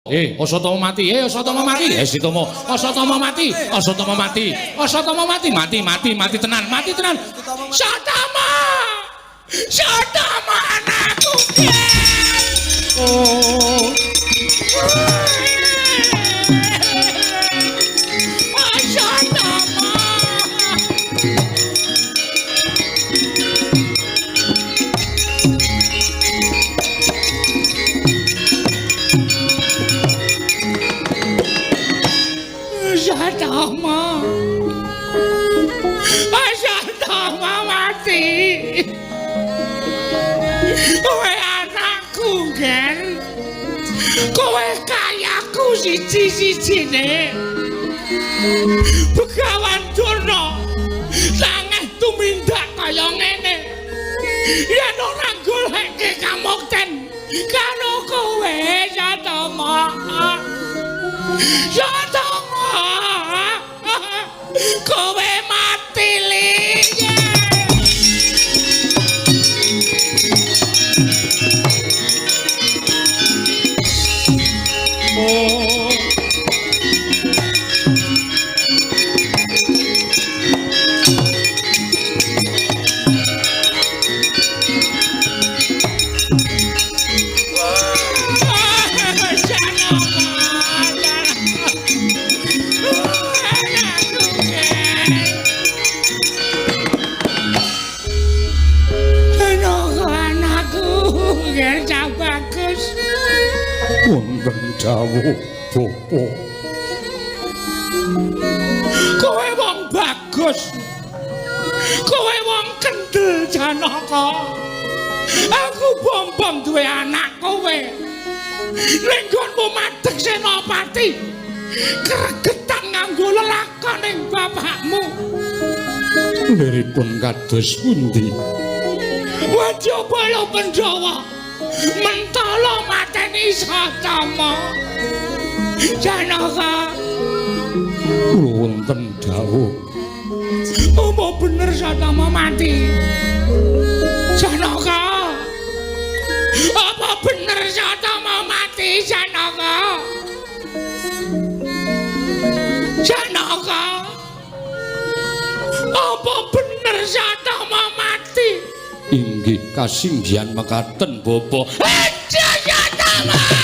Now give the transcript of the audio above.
Asatama mati. Asatama mati. Sitomo. Asatama mati. Asatama mati. Asatama mati. Mati tenan. Mati tenan. Satama. Satama anakku. Oh. Asatama mati. Kowe anakku, Ger. Kowe kayaku siji-sijine. Begawan Durna sangeh tumindak kaya ngene. Yen ora goleke kamukten karo kowe, Satama. Satama. Kowe mati liye. Oh. Wonten dawuh bapa. Kowe wong bagus. Kowe wong kendel Janaka. Aku bombong duwe anak kowe. Ning nggonmu madheg Senopati. Gregetan nganggo lelakoning bapakmu. Liripun kados pundi? Wajabala Pandhawa. Mentala mateni Satama. Janaka. Kula wonten dawuh. Apa bener Satama mati? Janaka. Apa bener Satama mati, Janaka? Janaka. Apa bener Satama mati? Inggih kasinggihan mekaten Bapa. Satama.